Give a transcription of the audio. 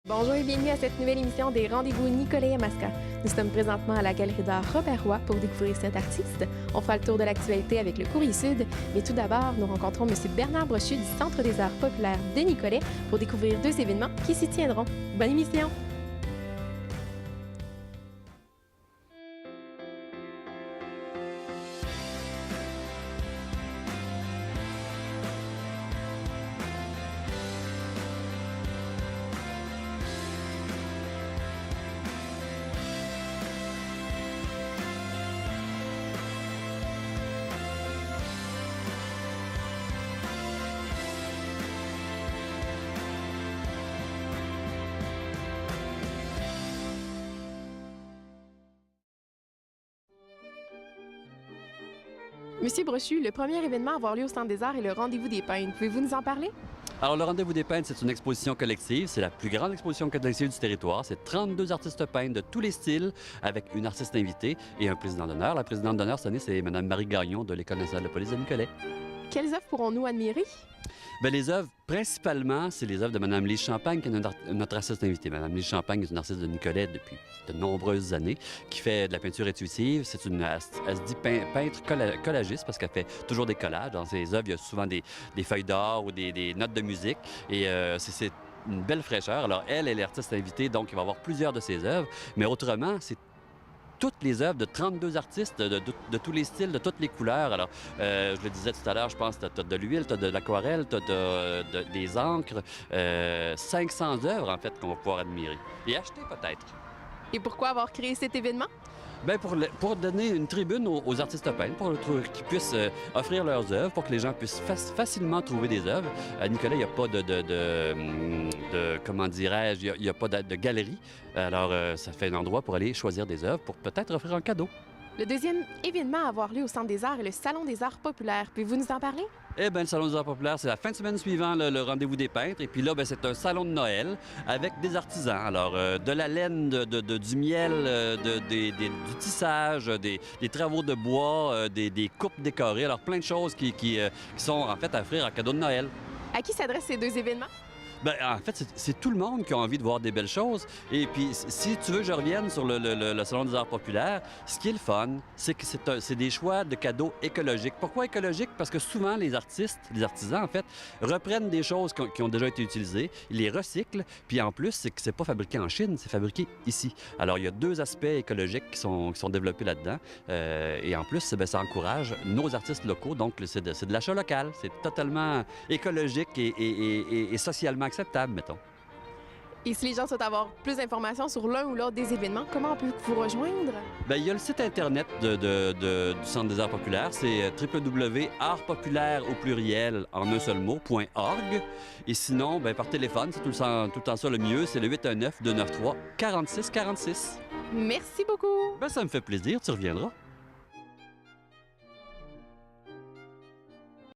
Bonjour et bienvenue à cette nouvelle émission des Rendez-vous Nicolet et Masca. Nous sommes présentement à la Galerie d'art Robert Roy pour découvrir cet artiste. On fera le tour de l'actualité avec le Courrier Sud, mais tout d'abord, nous rencontrons M. Bernard Brochu du Centre des arts populaires de Nicolet pour découvrir deux événements qui s'y tiendront. Bonne émission! Monsieur Brochu, le premier événement à avoir lieu au Centre des arts est le Rendez-vous des peintres. Pouvez-vous nous en parler? Alors, le Rendez-vous des peintres, c'est une exposition collective. C'est la plus grande exposition collective du territoire. C'est 32 artistes peintres de tous les styles, avec une artiste invitée et un président d'honneur. La présidente d'honneur cette année, c'est Mme Marie Gagnon de l'École nationale de police de Nicolet. Quelles œuvres pourrons-nous admirer? Bien, les œuvres, principalement, c'est les œuvres de Mme Lise Champagne, qui est notre artiste invitée. Mme Lise Champagne est une artiste de Nicolet depuis de nombreuses années, qui fait de la peinture intuitive. Elle se dit peintre collagiste parce qu'elle fait toujours des collages. Dans ses œuvres, il y a souvent des feuilles d'or ou des notes de musique. Et c'est une belle fraîcheur. Alors, elle est l'artiste invitée, donc il va y avoir plusieurs de ses œuvres. Mais autrement, c'est toutes les œuvres de 32 artistes de tous les styles, de toutes les couleurs. Alors, je le disais tout à l'heure, je pense que tu as de l'huile, tu as de l'aquarelle, tu as des encres, 500 œuvres, en fait, qu'on va pouvoir admirer. Et acheter, peut-être. Et pourquoi avoir créé cet événement? Bien, pour donner une tribune aux artistes peintres, pour qu'ils puissent offrir leurs œuvres, pour que les gens puissent facilement trouver des œuvres. À Nicolet, il n'y a pas comment dirais-je, il n'y a pas de galerie. Alors, ça fait un endroit pour aller choisir des œuvres, pour peut-être offrir un cadeau. Le deuxième événement à avoir lieu au Centre des arts est le Salon des arts populaires. Pouvez-vous nous en parler? Eh bien, le Salon des arts populaires, c'est la fin de semaine suivant le Rendez-vous des peintres. Et puis là, bien, c'est un salon de Noël avec des artisans. Alors, de la laine, du miel, du tissage, des travaux de bois, des coupes décorées. Alors, plein de choses qui sont en fait à offrir en cadeau de Noël. À qui s'adressent ces deux événements? Bien, en fait, c'est tout le monde qui a envie de voir des belles choses. Et puis, si tu veux que je revienne sur le Salon des arts populaires, ce qui est le fun, c'est que c'est des choix de cadeaux écologiques. Pourquoi écologiques? Parce que souvent, les artisans, en fait, reprennent des choses qui ont déjà été utilisées, ils les recyclent, puis en plus, c'est que c'est pas fabriqué en Chine, c'est fabriqué ici. Alors, il y a deux aspects écologiques qui sont développés là-dedans. Et en plus, bien, ça encourage nos artistes locaux. Donc, c'est de l'achat local. C'est totalement écologique et socialement acceptable, mettons. Et si les gens souhaitent avoir plus d'informations sur l'un ou l'autre des événements, comment on peut vous rejoindre? Bien, il y a le site Internet du Centre des arts populaires, c'est www.artspopulaire au pluriel en un seul mot.org. Et sinon, bien, par téléphone, c'est tout le temps ça le mieux, c'est le 819-293-4646. Merci beaucoup! Bien, ça me fait plaisir, tu reviendras.